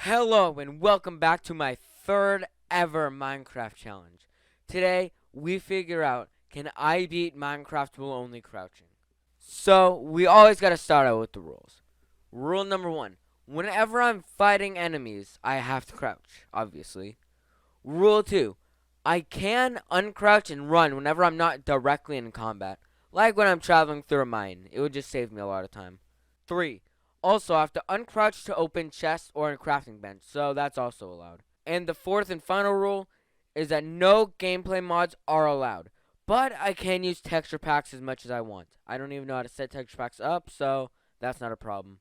Hello and welcome back to my third ever Minecraft challenge. Today we figure out, can I beat Minecraft while only crouching? So we always gotta start out with the rules. Rule number one, whenever I'm fighting enemies, I have to crouch, obviously. Rule two, I can uncrouch and run whenever I'm not directly in combat. Like when I'm traveling through a mine, it would just save me a lot of time. 3. Also, I have to uncrouch to open chests or a crafting bench, so that's also allowed. And the fourth and final rule is that no gameplay mods are allowed. But I can use texture packs as much as I want. I don't even know how to set texture packs up, so that's not a problem.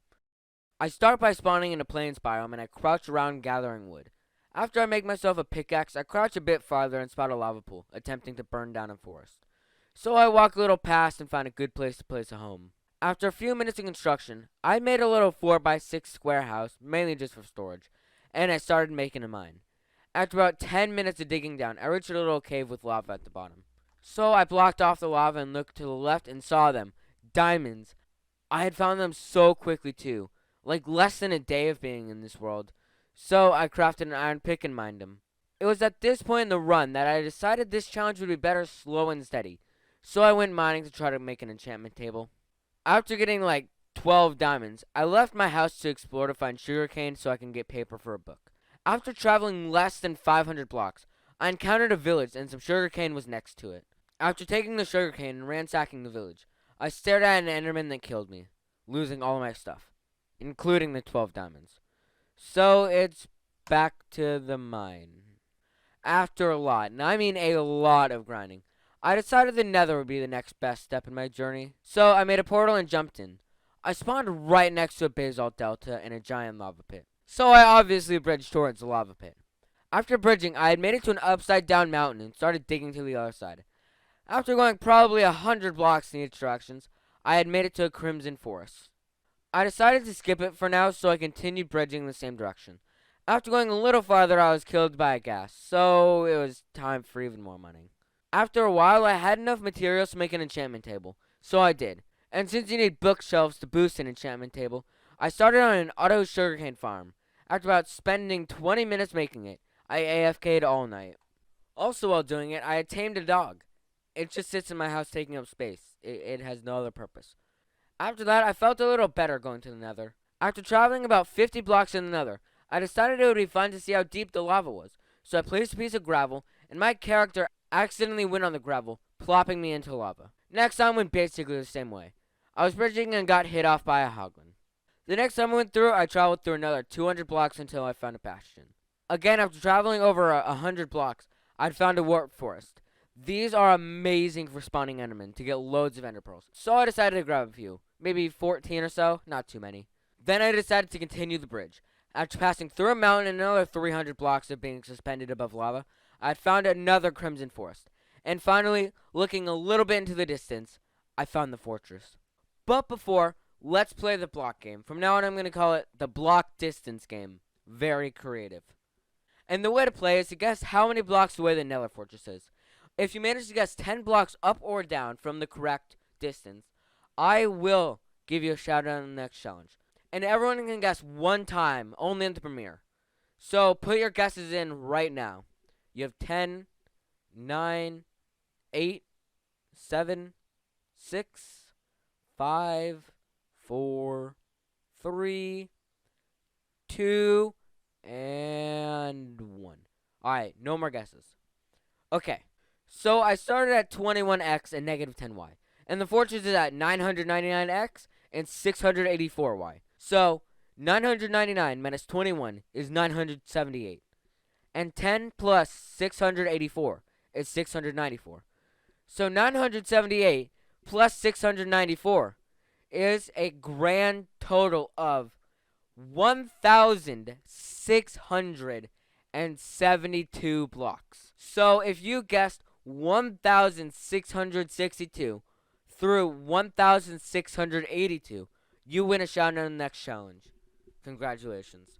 I start by spawning in a plains biome and I crouch around gathering wood. After I make myself a pickaxe, I crouch a bit farther and spot a lava pool, attempting to burn down a forest. So I walk a little past and find a good place to place a home. After a few minutes of construction, I made a little 4x6 square house, mainly just for storage, and I started making a mine. After about 10 minutes of digging down, I reached a little cave with lava at the bottom. So I blocked off the lava and looked to the left and saw them. Diamonds. I had found them so quickly too, like less than a day of being in this world. So I crafted an iron pick and mined them. It was at this point in the run that I decided this challenge would be better slow and steady. So I went mining to try to make an enchantment table. After getting like 12 diamonds, I left my house to explore to find sugarcane so I can get paper for a book. After traveling less than 500 blocks, I encountered a village and some sugarcane was next to it. After taking the sugarcane and ransacking the village, I stared at an enderman that killed me, losing all my stuff, including the 12 diamonds. So it's back to the mine. After a lot, and I mean a lot of grinding, I decided the nether would be the next best step in my journey. So I made a portal and jumped in. I spawned right next to a basalt delta and a giant lava pit. So I obviously bridged towards the lava pit. After bridging, I had made it to an upside down mountain and started digging to the other side. After going probably 100 blocks in each directions, I had made it to a crimson forest. I decided to skip it for now, so I continued bridging the same direction. After going a little farther, I was killed by a ghast, so it was time for even more mining. After a while, I had enough materials to make an enchantment table, so I did. And since you need bookshelves to boost an enchantment table, I started on an auto sugarcane farm. After about spending 20 minutes making it, I AFK'd all night. Also, while doing it, I had tamed a dog. It just sits in my house taking up space. It has no other purpose. After that, I felt a little better going to the nether. After traveling about 50 blocks in the nether, I decided it would be fun to see how deep the lava was. So I placed a piece of gravel, and my character accidentally went on the gravel, plopping me into lava. Next time went basically the same way. I was bridging and got hit off by a hoglin. The next time I went through, I traveled through another 200 blocks until I found a bastion. Again, after traveling over 100 blocks, I'd found a warp forest. These are amazing for spawning endermen to get loads of ender pearls. So I decided to grab a few, maybe 14 or so, not too many. Then I decided to continue the bridge. After passing through a mountain and another 300 blocks of being suspended above lava, I had found another crimson forest. And finally, looking a little bit into the distance, I found the fortress. But before, let's play the block game. From now on, I'm going to call it the block distance game. Very creative. And the way to play is to guess how many blocks away the nether fortress is. If you manage to guess 10 blocks up or down from the correct distance, I will give you a shout out in the next challenge. And everyone can guess one time, only in the premiere. So put your guesses in right now. You have 10, 9, 8, 7, 6, 5, 4, 3, 2, and 1. Alright, no more guesses. Okay, so I started at 21x and negative 10y. And the fortress is at 999x and 684y. So 999 minus 21 is 978. And 10 plus 684 is 694. So 978 plus 694 is a grand total of 1,672 blocks. So if you guessed 1,662 through 1,682, you win a shout out in the next challenge. Congratulations.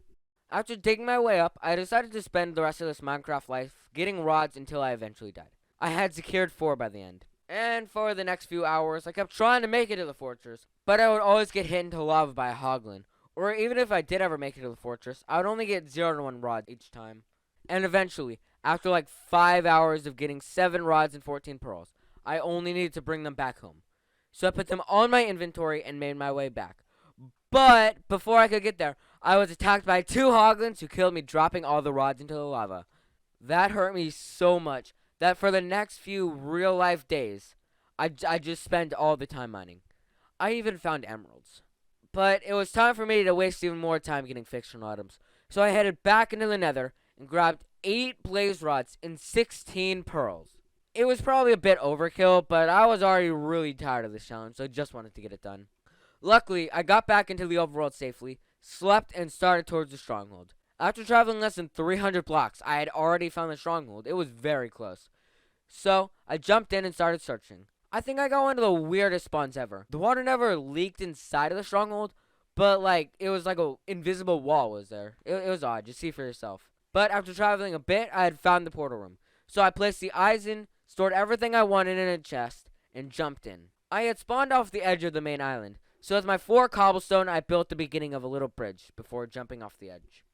After digging my way up, I decided to spend the rest of this Minecraft life getting rods until I eventually died. I had secured 4 by the end. And for the next few hours, I kept trying to make it to the fortress, but I would always get hit into lava by a hoglin, Or even if I did ever make it to the fortress, I would only get 0 to 1 rods each time. And eventually, after like 5 hours of getting 7 rods and 14 pearls, I only needed to bring them back home. So I put them on my inventory and made my way back. But before I could get there, I was attacked by 2 hoglins who killed me, dropping all the rods into the lava. That hurt me so much that for the next few real life days, I just spent all the time mining. I even found emeralds. But it was time for me to waste even more time getting fictional items. So I headed back into the nether and grabbed 8 blaze rods and 16 pearls. It was probably a bit overkill, but I was already really tired of this challenge, so I just wanted to get it done. Luckily, I got back into the overworld safely, slept, and started towards the stronghold. After traveling less than 300 blocks, I had already found the stronghold. It was very close. So, I jumped in and started searching. I think I got one of the weirdest spawns ever. The water never leaked inside of the stronghold, but it was like a invisible wall was there. It was odd. Just see for yourself. But after traveling a bit, I had found the portal room. So I placed the eyes in, stored everything I wanted in a chest, and jumped in. I had spawned off the edge of the main island. So with my 4 cobblestone, I built the beginning of a little bridge before jumping off the edge.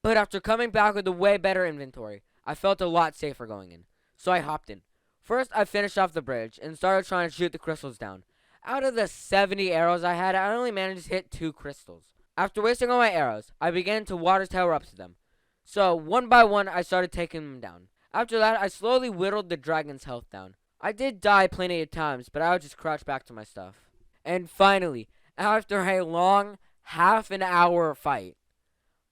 But after coming back with a way better inventory, I felt a lot safer going in. So I hopped in. First, I finished off the bridge and started trying to shoot the crystals down. Out of the 70 arrows I had, I only managed to hit 2 crystals. After wasting all my arrows, I began to water tower up to them. So, one by one, I started taking them down. After that, I slowly whittled the dragon's health down. I did die plenty of times, but I would just crouch back to my stuff. And finally, after a long half an hour fight,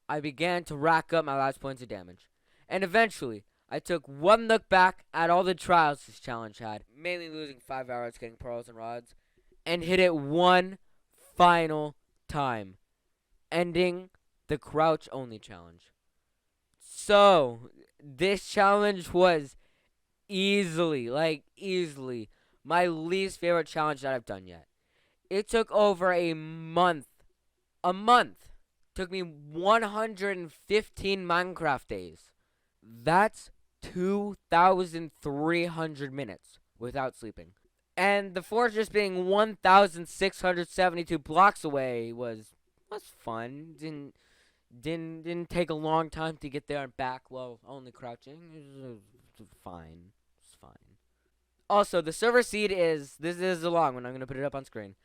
I began to rack up my last points of damage. And eventually, I took one look back at all the trials this challenge had, mainly losing 5 hours getting pearls and rods, and hit it one final time, ending the crouch only challenge. So, this challenge was easily my least favorite challenge that I've done yet. It took over a month. A month. Took me 115 Minecraft days. That's 2,300 minutes without sleeping. And the fortress being 1,672 blocks away was fun. Didn't take a long time to get there and back while only crouching. It was fine. It's fine. Also, the server seed is, this is a long one. I'm going to put it up on screen.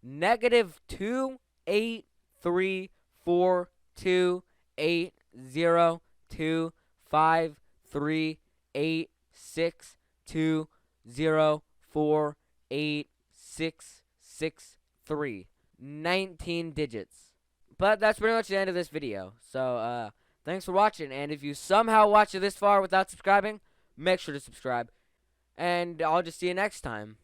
-2834286204860486663. 19 digits. But that's pretty much the end of this video. So, thanks for watching. And if you somehow watch it this far without subscribing, make sure to subscribe. And I'll just see you next time.